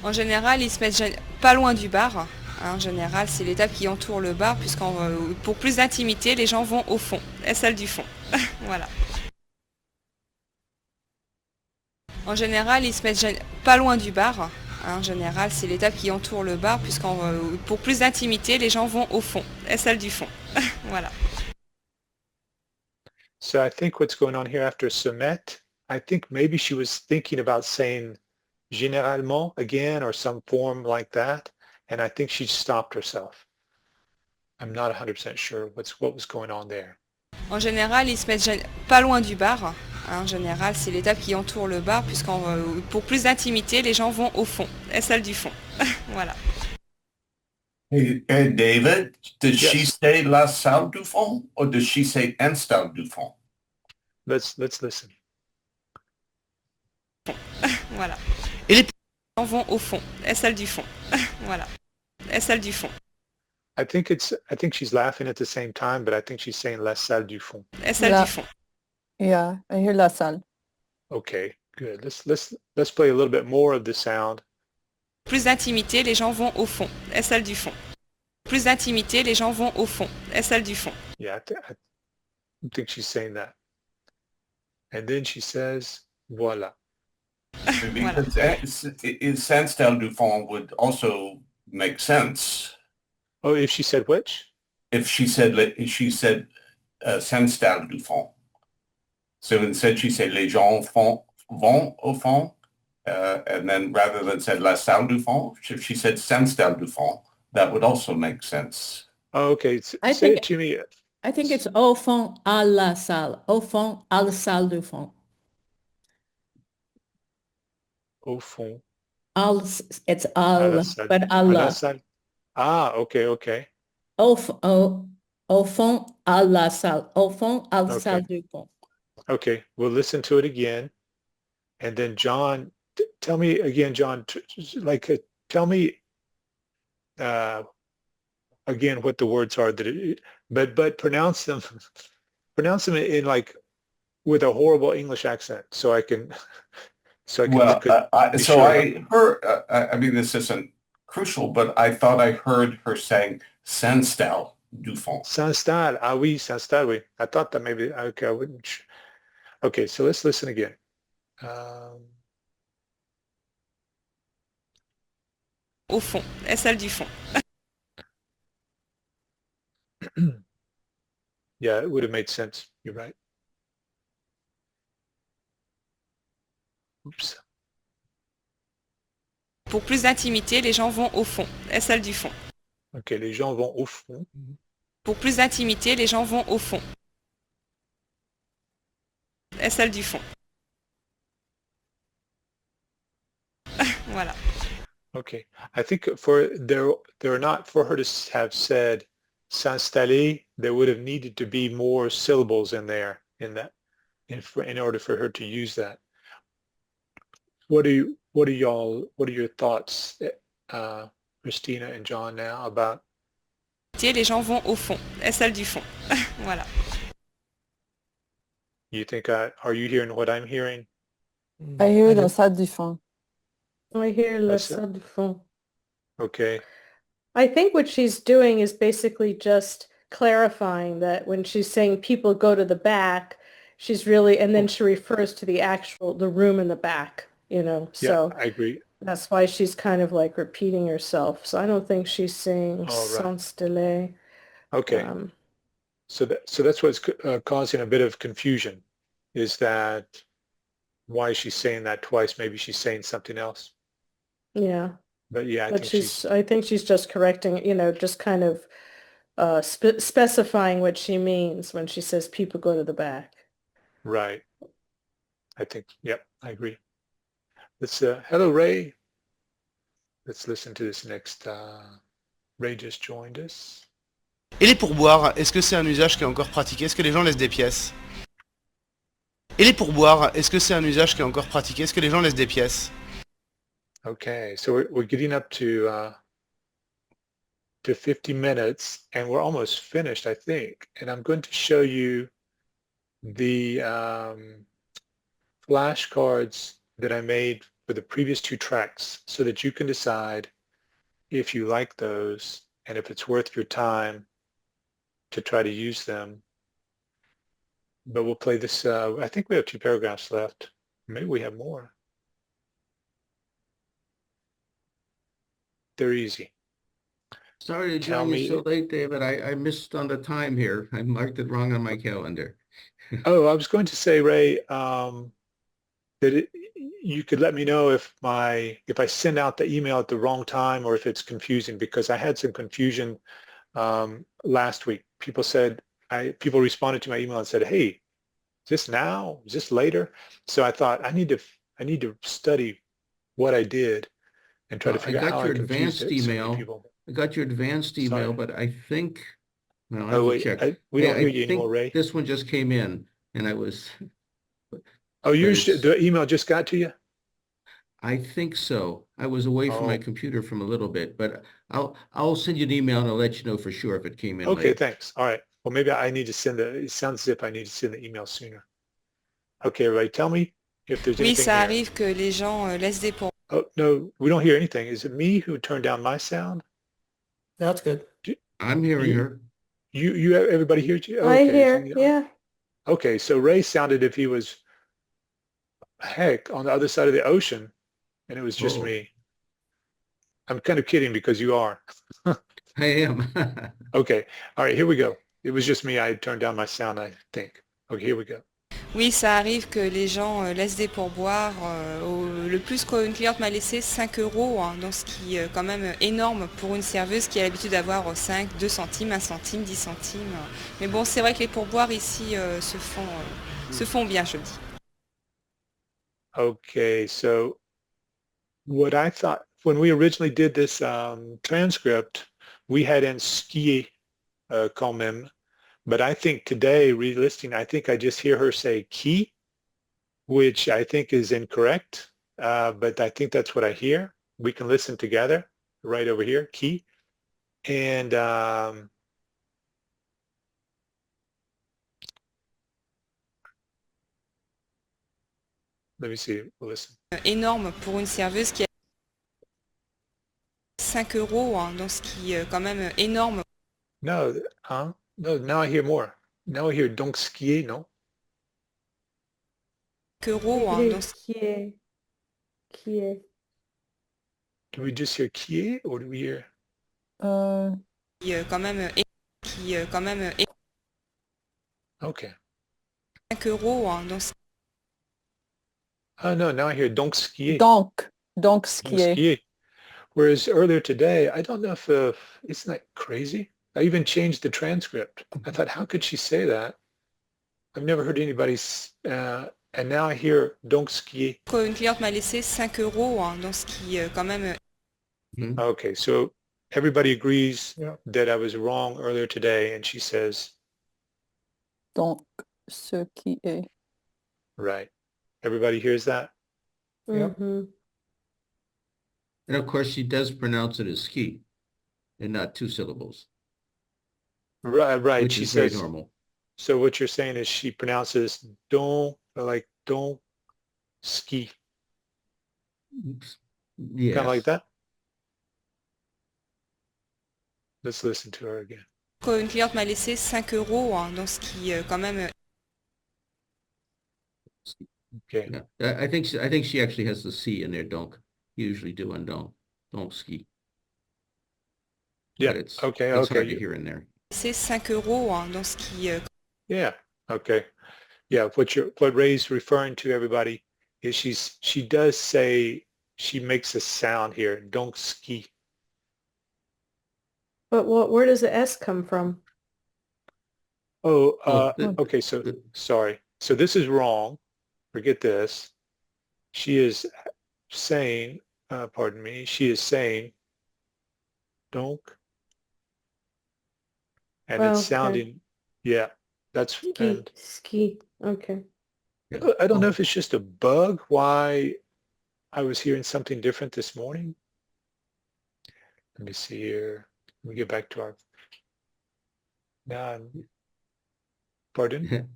En général, ils se mettent pas loin du bar. En général, c'est l'étape qui entoure le bar, pour plus d'intimité, les gens vont au fond, la salle du fond. Voilà. En général, ils se mettent pas loin du bar. En général, c'est l'étape qui entoure le bar, pour plus d'intimité, les gens vont au fond, la salle du fond. Voilà. So I think what's going on here after se met, I think maybe she was thinking about saying généralement again or some form like that, and I think she stopped herself. I'm not 100% sure what was going on there. En général, ils se mettent pas loin du bar. En général, c'est l'étape qui entoure le bar, pour plus d'intimité, les gens vont au fond, la salle du fond. Voilà. Hey, David, did she Yes. say la salle du fond or does she say installe du fond? Let's listen. Voilà. Et les Les gens vont au fond, la salle du fond. Voilà. La salle du fond. I think she's laughing at the same time, but I think she's saying la salle du fond. La salle La- du fond. Yeah, I hear la salle. Okay, good. Let's play a little bit more of the sound. Plus d'intimité, les gens vont au fond, la salle du fond. Plus d'intimité, les gens vont au fond, la salle du fond. Yeah, I think she's saying that. And then she says, voilà. Because s'installe du fond would also make sense. Oh, if she said which? If she said s'installe du fond. So instead she said les gens vont au fond, and then rather than said la salle du fond, if she said s'installe du fond, that would also make sense. Oh, okay. I Say think- it to me. I think it's au fond à la salle, au fond à la salle du fond. Au fond. It's À la al, salle. but à À la la. salle. Ah, okay. Au fond à la salle, au fond à la Okay. salle du fond. Okay, we'll listen to it again. And then John, tell me again, John, tell me again what the words are but pronounce them in like with a horrible English accent so I can Well, look at be so sure. I heard, I mean, this isn't crucial, but I thought I heard her saying s'installe du fond. S'installe. Ah oui, s'installe, oui. I thought that maybe, okay, I wouldn't. Okay, so let's listen again. Au fond, la salle du fond. Yeah, it would have made sense. You're right. Oops. Pour plus d'intimité, les gens vont au fond, la salle du fond. Ok, les gens vont au fond. Pour plus d'intimité, les gens vont au fond. La salle du fond. Voilà. Okay, I think they're not for her to have said s'installer. There would have needed to be more syllables in there in order for her to use that. What are your thoughts? Christina and John now about. Les gens vont au fond, la salle du fond. Voilà. You think are you hearing what I'm hearing? I hear I la did. salle du fond. I hear la That's it. salle du fond. Okay. I think what she's doing is basically just clarifying that when she's saying people go to the back, she's really, and then she refers to the room in the back, Yeah, so I agree. that's why she's kind of like repeating herself. So I don't think she's saying All right. s'installer. Okay. So that's what's causing a bit of confusion, is that why she's saying that twice. Maybe she's saying something else. Yeah, But yeah, but I think she's just correcting, just kind of specifying what she means when she says people go to the back. right. I think, yep, I agree. Let's hello Ray. Let's listen to this next. Ray just joined us. Et les pourboires, est-ce que c'est un usage qui est encore pratiqué? Est-ce que les gens laissent des pièces? Et les pourboires, est-ce que c'est un usage qui est encore pratiqué? Est-ce que les gens laissent des pièces? Okay, so we're getting up to 50 minutes, and we're almost finished, I think. And I'm going to show you the flashcards that I made for the previous two tracks so that you can decide if you like those and if it's worth your time to try to use them. But we'll play this. I think we have 2 paragraphs left. Maybe we have more. They're easy. Sorry to Tell join you me- so late, David. I missed on the time here. I marked it wrong on my calendar. Oh, I was going to say, Ray, that you could let me know if I send out the email at the wrong time or if it's confusing, because I had some confusion last week. People responded to my email and said, "Hey, is this now? Is this later?" So I thought I need to study what I did and try to I figure out got how your I confused advanced so many email. people. I got your advanced email, Sorry. but I think, well, I Oh, have to wait, check. we don't I hear you anymore, think Ray. this one just came in and I was, Oh, it's- the email just got to you? I think so. I was away from my Oh. computer from a little bit, but I'll send you an email and I'll let you know for sure if it came in Okay, late. thanks. All right. Well, maybe I need to it sounds as if I need to send the email sooner. Okay, Ray, tell me if there's Oui, anything ça here. arrive que les gens laissent des pourboires. Oh, no, we don't hear anything. Is it me who turned down my sound? That's good. I'm hearing You- her. Everybody hears you? I Okay, hear, so yeah. Okay, so Ray sounded if he was, heck, on the other side of the ocean, and it was just Oh. me. I'm kind of kidding because you are. I am. Okay, all right, here we go. It was just me. I turned down my sound, I think. Okay, here we go. Oui, ça arrive que les gens laissent des pourboires. Le plus qu'une cliente m'a laissé, 5 €, hein, donc ce qui est quand même énorme pour une serveuse qui a l'habitude d'avoir 5, 2 centimes, 1 centime, 10 centimes. Mais bon, c'est vrai que les pourboires ici se font bien, je le dis. Okay, so what I thought, when we originally did this transcript, we had in skier quand même, but I think today, re-listening, I think I just hear her say qui, which I think is incorrect, but I think that's what I hear. We can listen together right over here, qui. And let me see, we'll listen. Énorme pour une serveuse qui a 5 €, hein, donc ce qui est quand même énorme. No, huh? No, now I hear more. Now I hear donc skier, no? 5 €, hein, donc ce Qui est. Do we just hear qui or do we hear? qui est quand même Okay. 5 €, hein, donc Oh no, now I hear donc skier. Donc Donc skier. skier. Whereas earlier today, I don't know if, isn't that crazy? I even changed the transcript. I thought, how could she say that? I've never heard anybody, and now I hear donc skier. une cliente m'a laissé 5 €, hein, donc ce qui est quand même Okay, so everybody agrees Yeah. that I was wrong earlier today, and she says, Donc ce qui est. right. Everybody hears that? Yep. Mhm. And of course, she does pronounce it as ski and not two syllables, Right. which She is very says, normal. so what you're saying is she pronounces don't, like don't ski, kind of like Yes. that. Let's listen to her again. Une cliente m'a laissé 5 euros, hein, donc ce qui quand même Okay. Yeah. I think she actually has the C in there, donc. You usually do and don't ski. Yeah. But it's Okay. hard to Okay. hear in there. c'est 5 euros, hein, donc ce qui Yeah. Okay. Yeah. What Ray's referring to, everybody, is she does say, she makes a sound here. Don't ski. But where does the S come from? Oh, the- okay. So the- sorry. So this is wrong. Forget this. She is saying, pardon me, she is saying donk. And it's Okay. sounding, yeah, that's, and Ski. Okay. I don't know if it's just a bug, why I was hearing something different this morning. Let me see here. Let me get back to our, now I'm, pardon?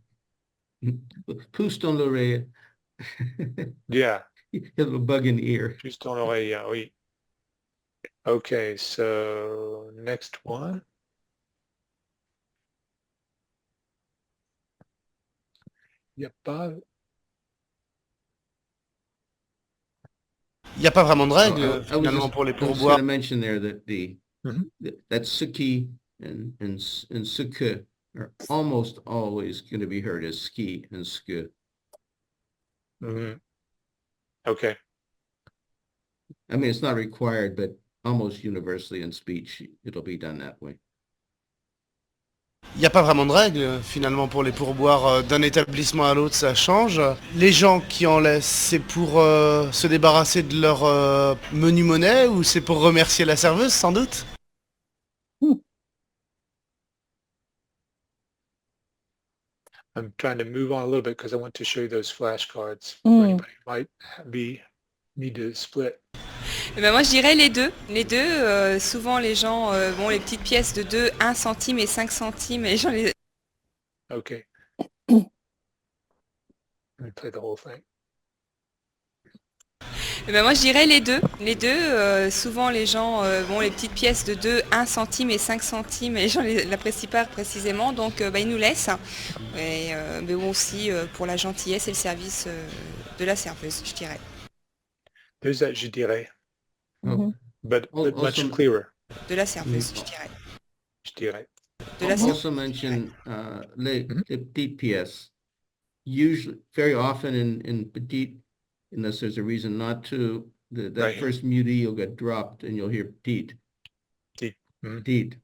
Pousse dans l'oreille. Yeah, A little bug in the ear. just don't know. Yeah, wait. Okay, so next one. Yep. Il n'y a pas vraiment de règle, I was finalement, just, pour les I was going pourboires. to mention there that Mhm. that suki and suke are almost always going to be heard as ski and sk. Mhm. Okay. I mean, it's not required, but almost universally in speech, it'll be done that way. Il n'y a pas vraiment de règle, finalement, pour les pourboires d'un établissement à l'autre, ça change. Les gens qui en laissent, c'est pour se débarrasser de leur menu monnaie ou c'est pour remercier la serveuse, sans doute? I'm trying to move on a little bit because I want to show you those flashcards. Anybody might need to split. Eh ben moi je dirais les deux. Les deux, souvent les gens, bon les petites pièces de 2, 1 centime et 5 centimes, les gens les... Okay. Let me play the whole thing. Eh ben moi je dirais les deux. Les deux, souvent les gens, bon les petites pièces de 2, 1 centime et 5 centimes, les gens l'apprécient pas précisément, donc ils nous laissent. Et, mais bon aussi pour la gentillesse et le service de la serveuse, je dirais. There's that je dirais, Oh, but much also- clearer. De la serveuse, je dirais. Je dirais. De la serveuse. Also mention les Mhm. petites pièces. Usually, very often in petite, unless there's a reason not to, that Right. first muti you'll get dropped and you'll hear petite. Petite. Mhm. Petite.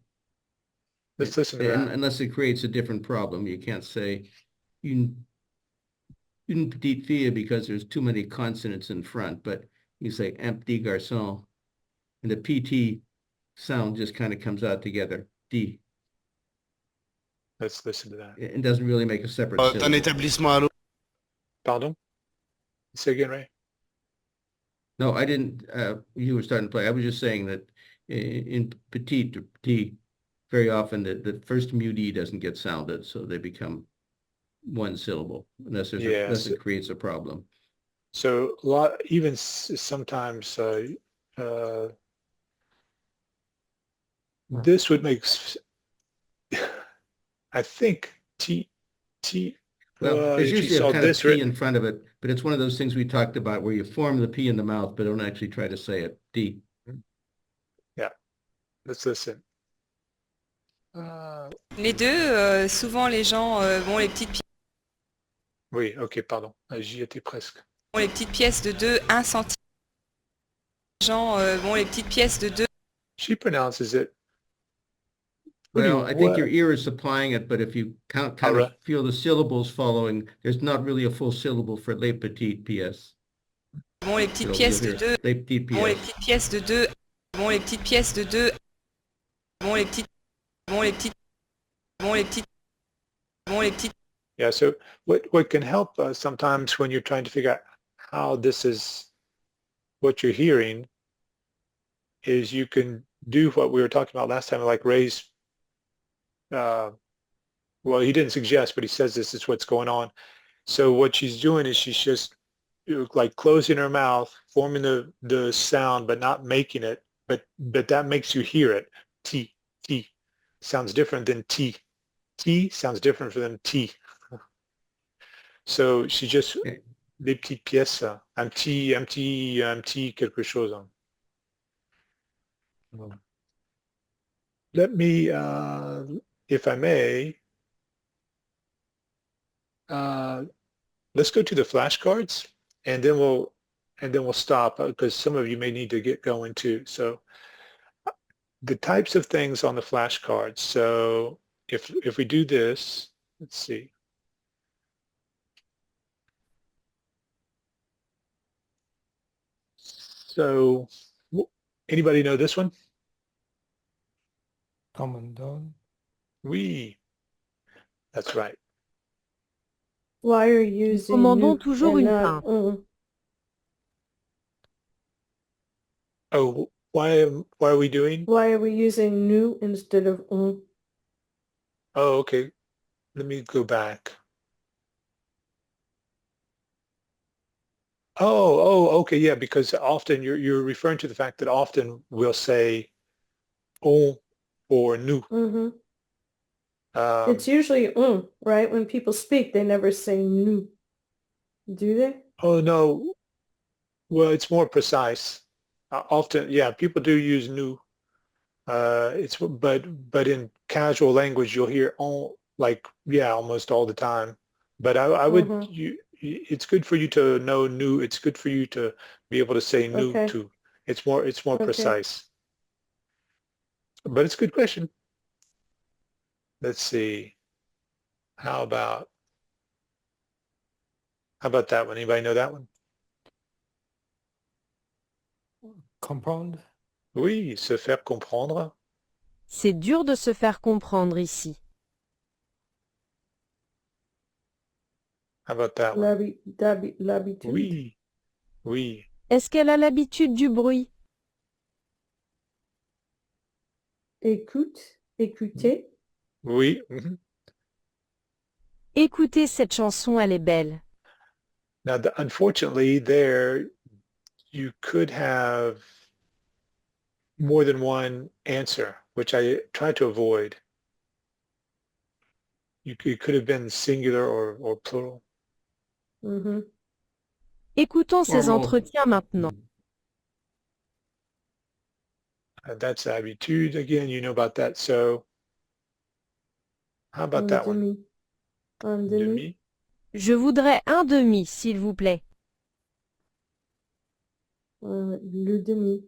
Let's listen to And that. unless it creates a different problem, you can't say une petite fille because there's too many consonants in front, but you say un petit garçon, and the PT sound just kind of comes out together. D. Let's listen to that. It doesn't really make a separate D'un syllable. établissement à l'autre. Pardon? Say again, Ray. No, I didn't, you were starting to play. I was just saying that in petite or petit, very often the first muti doesn't get sounded, so they become one syllable, unless unless it creates a problem. So even sometimes this would make, I think Well, there's if you usually saw a kind of this P written, in front of it, but it's one of those things we talked about where you form the P in the mouth, but don't actually try to say it. D. let's listen. Les deux, souvent les gens, bon les petites pièces. Oui, ok, pardon. J'y étais presque. Bon, les petites pièces de 2, 1 centime. Les gens, bon les petites pièces de 2. She pronounces it. Well, I think your ear is supplying it, but if you kind of feel the syllables following, there's not really a full syllable for les petites pièces. Bon, les petites pièces de 2. Les petites pièces. Bon, les petites pièces de 2. Bon, les petites pièces de 2. Bon, les petites. Bon, les petites. Bon, les petites. Bon, les petites. Yeah, so what can help sometimes when you're trying to figure out how this is what you're hearing is you can do what we were talking about last time, like raise, well, he didn't suggest, but he says this is what's going on. So what she's doing is she's just like closing her mouth, forming the sound, but not making it. But that makes you hear it. T, T. Sounds different than T. T sounds different than T. So she just, Okay. des petites pièces, un petit quelque chose. Let me, if I may, let's go to the flashcards, and then we'll stop because some of you may need to get going too. So the types of things on the flashcards. So if we do this, let's see. So anybody know this one? Commandant. Oui, that's right. Why are you using commandons nous toujours and une not pinte. Oh, why are we doing? Why are we using nous instead of on? Oh, okay. Let me go back. Okay, yeah, because often you're referring to the fact that often we'll say on or nous. Mm-hmm. It's usually right? When people speak, they never say nous. Do they? Oh no, well, it's more precise. Often, yeah, people do use nous. But in casual language, you'll hear on like yeah, almost all the time. But I would it's good for you to know nous. It's good for you to be able to say nous Okay. too. It's more Okay. precise. But it's a good question. Let's see. How about that one? Anybody know that one? Comprendre. Oui, se faire comprendre. C'est dur de se faire comprendre ici. How about that one? L'habitude. Oui, oui. Est-ce qu'elle a l'habitude du bruit? Écoutez. Oui. Écoutez cette chanson, elle est belle. Now, unfortunately, there you could have more than one answer, which I try to avoid. It could have been singular or plural. Mm-hmm. Écoutons ces Or entretiens maintenant. That's habitude. Again, you know about that. So how about that one? Un demi. Je voudrais un demi, s'il vous plaît. Le demi.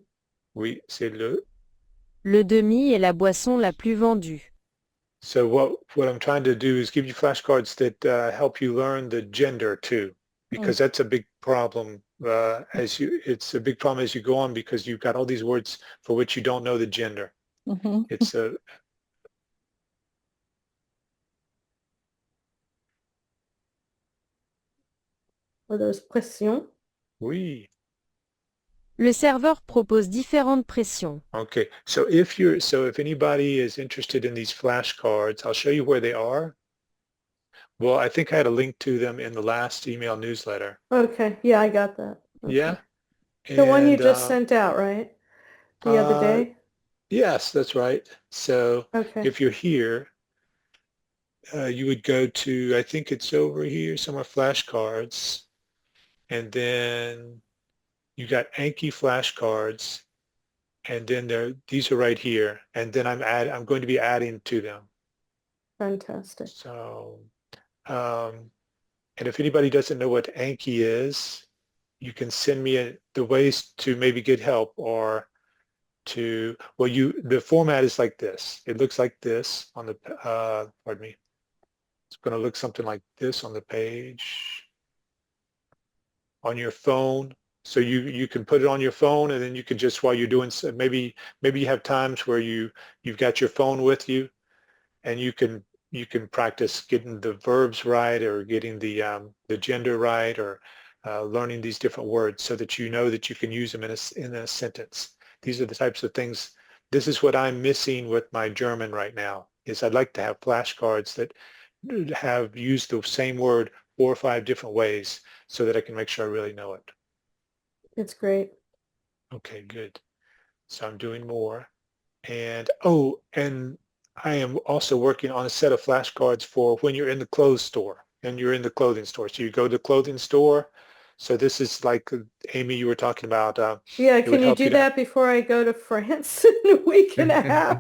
Oui, c'est le. Le demi est la boisson la plus vendue. So what I'm trying to do is give you flashcards that help you learn the gender too, because that's a big problem it's a big problem as you go on because you've got all these words for which you don't know the gender. Mm-hmm. It's a There's pression. oui. Le serveur propose différentes pressions. Okay, so if anybody is interested in these flashcards, I'll show you where they are. Well, I think I had a link to them in the last email newsletter. Okay, yeah, I got that. Okay. Yeah. The one you And, just sent out, right? The other day? Yes, that's right. So Okay. if you're here, you would go to, I think it's over here somewhere, flashcards, and then you got Anki flashcards, and then these are right here, and then I'm going to be adding to them. Fantastic. So, and if anybody doesn't know what Anki is, you can send me the ways to maybe get help or to, well, the format is like this. It looks like this on the, pardon me. It's going to look something like this on the page, on your phone. So you can put it on your phone, and then you can just, while you're doing, maybe you have times where you've got your phone with you, and you can practice getting the verbs right or getting the gender right or learning these different words so that you know that you can use them in a sentence. these are the types of things. This is what I'm missing with my German right now, is I'd like to have flashcards that have used the same word 4 or 5 different ways so that I can make sure I really know it. It's great. Okay, good. So I'm doing more. And, oh, and I am also working on a set of flashcards for when you're in the clothes store and you're in the clothing store. So you go to the clothing store. So this is like, Amy, you were talking about, Yeah, it would can you help do you to, that before I go to France in a week and a half?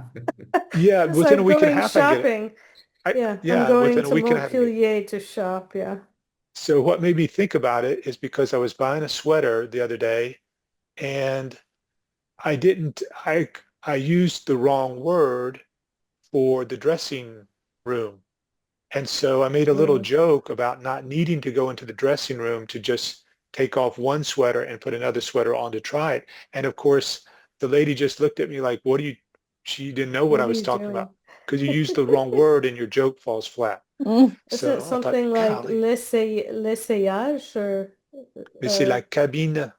yeah, Because within a I'm week and a going half, I get it. shopping. Yeah, I'm Yeah, going within a to week and a half, I get it. Montpellier to shop. Yeah. So what made me think about it is because I was buying a sweater the other day and I didn't, I used the wrong word for the dressing room. And so I made a little joke about not needing to go into the dressing room to just take off one sweater and put another sweater on to try it. And of course, the lady just looked at me like, what are you, she didn't know what I What are was you talking doing? about because you used the wrong word and your joke falls flat. Mm. Isn't it So I thought, something like golly, l'essayage or mais c'est la cabine,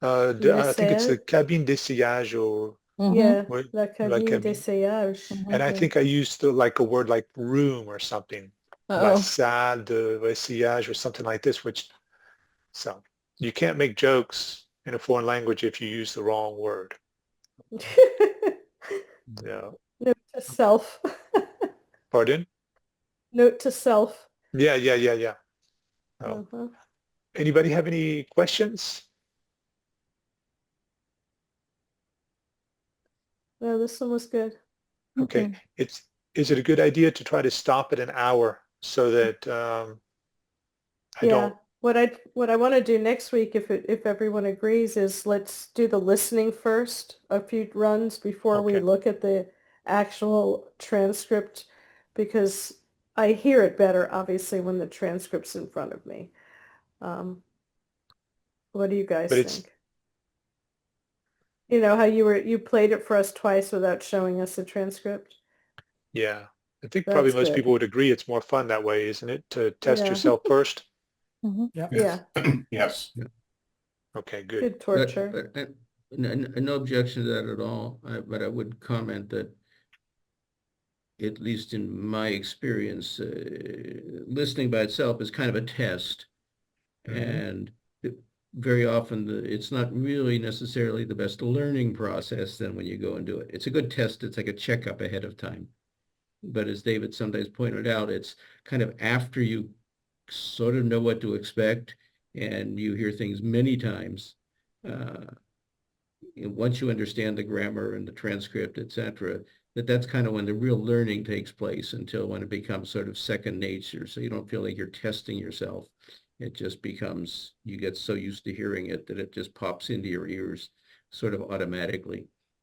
I think it's the l'essayage? cabine d'essayage or, Mhm. Yeah, what, la la cabine cabine. d'essayage. Mhm. And I Yeah. think I used like a word like room or something. La Oh, salle de essayage or something like this, which, so you can't make jokes in a foreign language if you use the wrong word. Yeah. Note to self. Pardon? Note to self. Yeah. Oh. Uh-huh. Anybody have any questions? No, this one was good. Okay. okay. Is it a good idea to try to stop at an hour so that I Yeah. don't, What I want to do next week, if everyone agrees, is let's do the listening first, a few runs before we okay. look at the actual transcript, because I hear it better, obviously, when the transcript's in front of me. What do you guys But it's, think? You know how you played it for us twice without showing us the transcript? yeah. I think probably That's most good. people would agree it's more fun that way, isn't it? To test Yeah. yourself first. Mhm. Yeah. Yeah. Yes. Okay, good. Good torture. But no objection to that at all. But I would comment that, at least in my experience, listening by itself is kind of a test. And very often it's not really necessarily the best learning process then when you go and do it. It's a good test. It's like a checkup ahead of time. But as David sometimes pointed out, it's kind of after you sort of know what to expect and you hear things many times. Once you understand the grammar and the transcript, etc., that's kind of when the real learning takes place, until when it becomes sort of second nature. So you don't feel like you're testing yourself. It just becomes, you get so used to hearing it that it just pops into your ears sort of automatically.